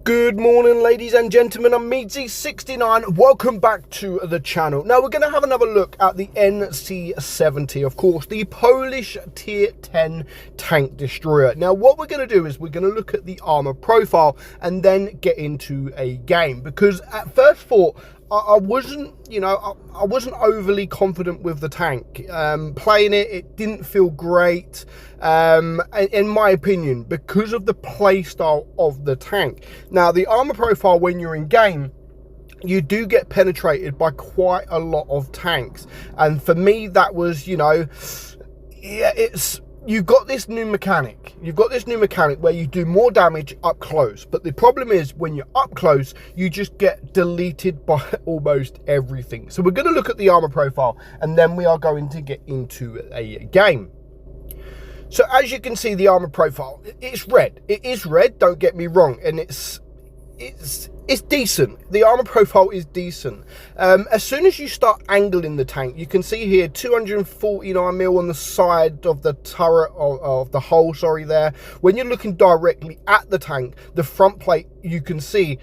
Good morning, ladies and gentlemen. I'm meadsyreplays. Welcome back to the channel. Now we're going to have another look at the NC70, of course, the Polish tier 10 tank destroyer. Now what we're going to do is we're going to look at the armor profile and then get into a game, because at first thought I wasn't overly confident with the tank. Playing it didn't feel great, in my opinion, because of the play style of the tank. Now, the armor profile when you're in game, you do get penetrated by quite a lot of tanks. And for me, that was, you've got this new mechanic. You've got this new mechanic where you do more damage up close. But the problem is when you're up close, you just get deleted by almost everything. So we're going to look at the armor profile and then we are going to get into a game. So as you can see, the armor profile, it's red. It is red, don't get me wrong. And it's decent. The armor profile is decent. As soon as you start angling the tank, you can see here 249 mil on the side of the turret, of the hull, sorry, there. When you're looking directly at the tank, the front plate, you can see,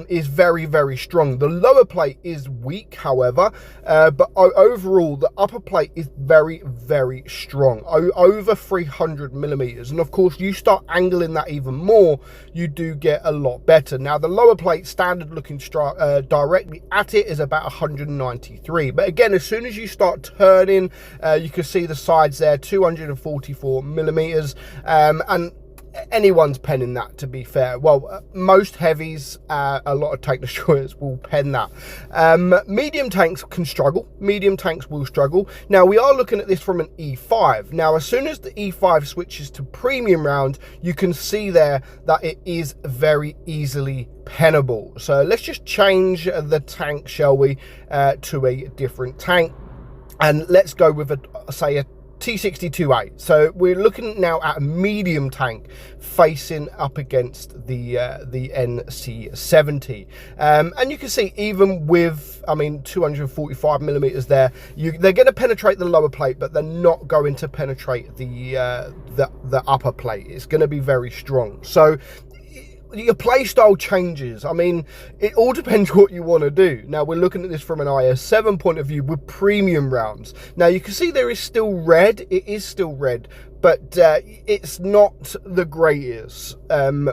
is very, very strong. The lower plate is weak, however, but overall, the upper plate is very, very strong, over 300 millimeters. And of course, you start angling that even more, you do get a lot better. Now, the lower plate, standard looking directly at it, is about 193. But again, as soon as you start turning, you can see the sides there, 244 millimeters, and anyone's penning that, to be fair. Well, most heavies, a lot of tank destroyers will pen that. Medium tanks can struggle. Medium tanks will struggle. Now, we are looking at this from an E5. Now, as soon as the E5 switches to premium round, you can see there that it is very easily pennable. So let's just change the tank, shall we, to a different tank. And let's go with say a T62A. So we're looking now at a medium tank facing up against the NC70, and you can see, even with 245 millimeters there, they're going to penetrate the lower plate, but they're not going to penetrate the upper plate. It's going to be very strong. So your play style changes. It all depends what you want to do. Now, we're looking at this from an IS7 point of view with premium rounds. Now, you can see there is still red. It is still red, but it's not the greatest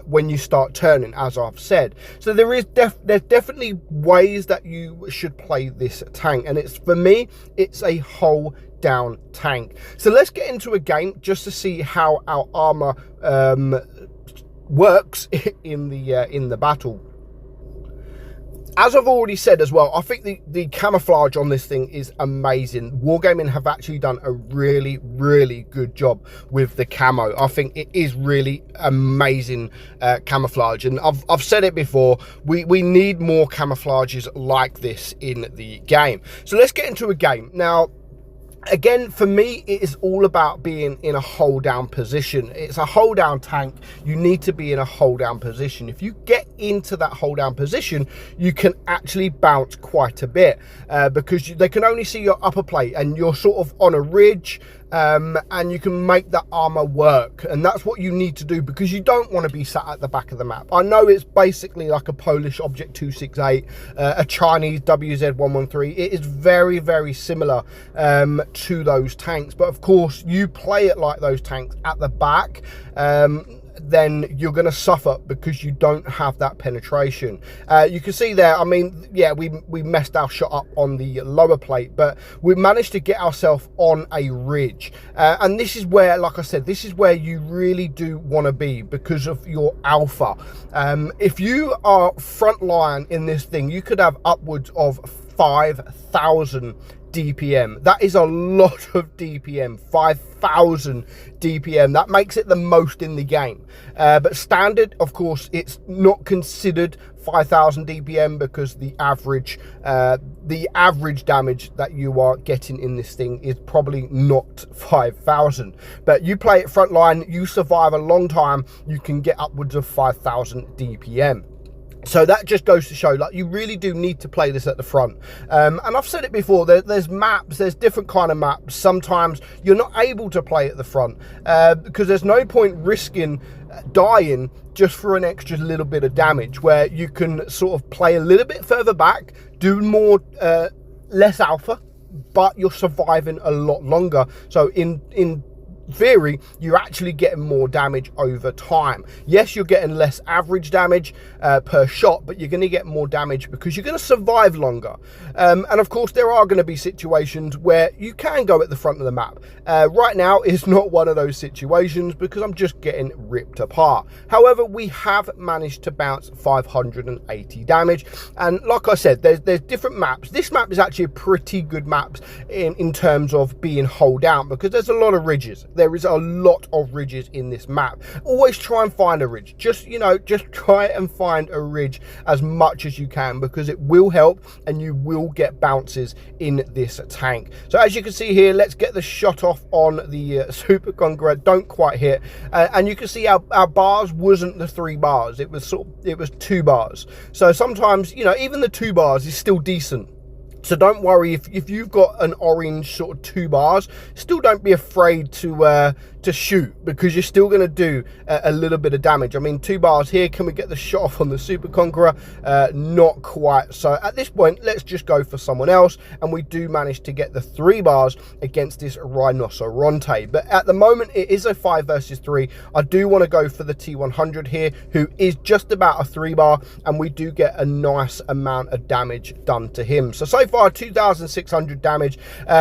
when you start turning, as I've said. So there's definitely ways that you should play this tank, and for me, it's a hull down tank. So let's get into a game just to see how our armor works in the battle. As I've already said as well, I think the camouflage on this thing is amazing. Wargaming have actually done a really, really good job with the camo. I think it is really amazing camouflage, and I've said it before, we need more camouflages like this in the game. So let's get into a game. Now, again, for me, it is all about being in a hold down position. It's a hold down tank. You need to be in a hold down position. If you get into that hold down position, you can actually bounce quite a bit, because they can only see your upper plate and you're sort of on a ridge, and you can make that armor work. And that's what you need to do, because you don't want to be sat at the back of the map. I know it's basically like a Polish Object 268, a Chinese WZ113. It is very, very similar to those tanks, but of course you play it like those tanks at the back, then you're going to suffer because you don't have that penetration. You can see there, yeah, we messed our shot up on the lower plate, but we managed to get ourselves on a ridge, and this is where, like I said, this is where you really do want to be because of your alpha. If you are front line in this thing, you could have upwards of 5,000 DPM. That is a lot of DPM. 5,000 DPM. That makes it the most in the game. But standard, of course, it's not considered 5,000 DPM because the average damage that you are getting in this thing is probably not 5,000. But you play it front line, you survive a long time, you can get upwards of 5,000 DPM. So that just goes to show, like, you really do need to play this at the front. And I've said it before, there's maps, there's different kind of maps. Sometimes you're not able to play at the front because there's no point risking dying just for an extra little bit of damage, where you can sort of play a little bit further back, do more, less alpha, but you're surviving a lot longer. So in theory, you're actually getting more damage over time. Yes, you're getting less average damage per shot, but you're going to get more damage because you're going to survive longer. And of course, there are going to be situations where you can go at the front of the map. Right now is not one of those situations because I'm just getting ripped apart. However, we have managed to bounce 580 damage. And like I said, there's different maps. This map is actually a pretty good map in terms of being hold down, because there's a lot of ridges. There is a lot of ridges in this map. Always try and find a ridge. Just try and find a ridge as much as you can, because it will help and you will get bounces in this tank. So as you can see here, let's get the shot off on the Super Conqueror. Don't quite hit. And you can see our bars wasn't the 3 bars. It was 2 bars. So sometimes, even the 2 bars is still decent. So don't worry if you've got an orange sort of 2 bars, still don't be afraid to shoot, because you're still going to do a little bit of damage. I mean, 2 bars here. Can we get the shot off on the Super Conqueror? Not quite. So at this point, let's just go for someone else. And we do manage to get the 3 bars against this Rhinoceronte. But at the moment, it is a 5 versus 3. I do want to go for the T100 here, who is just about a 3 bar. And we do get a nice amount of damage done to him. So far, 2,600 damage.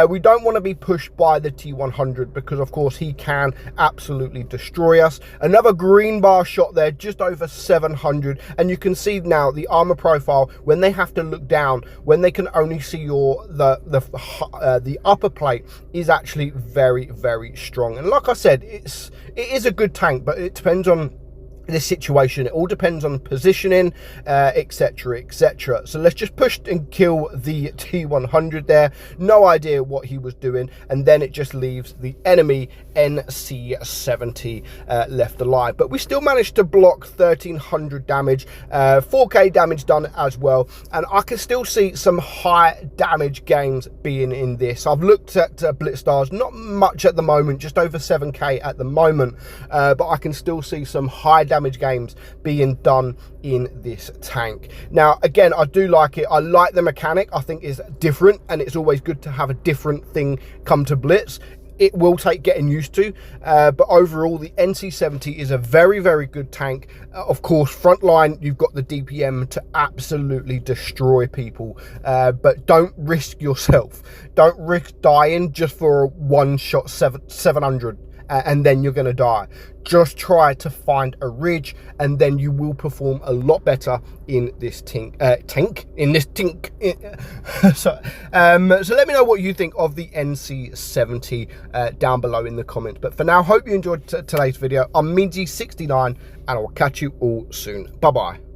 We don't want to be pushed by the T100 because, of course, he can absolutely destroy us. Another green bar shot there, just over 700. And you can see now the armor profile, when they have to look down, when they can only see the upper plate, is actually very, very strong. And like I said, it is a good tank, but it depends on this situation. It all depends on positioning, etc, etc. So let's just push and kill the T100 there. No idea what he was doing, and then it just leaves the enemy NC70 left alive. But we still managed to block 1,300 damage, 4k damage done as well, and I can still see some high damage gains being in this. I've looked at Blitz stars, not much at the moment, just over 7k at the moment, but I can still see some high damage games being done in this tank. Now again, I do like it. I like the mechanic. I think it's different, and it's always good to have a different thing come to Blitz. It will take getting used to, but overall the NC70 is a very, very good tank. Of course, frontline, you've got the DPM to absolutely destroy people, but don't risk yourself. Don't risk dying just for a one shot 700 and then you're going to die. Just try to find a ridge, and then you will perform a lot better in this so let me know what you think of the NC70 down below in the comments. But for now, hope you enjoyed today's video. I'm meadsy69, and I will catch you all soon. Bye bye.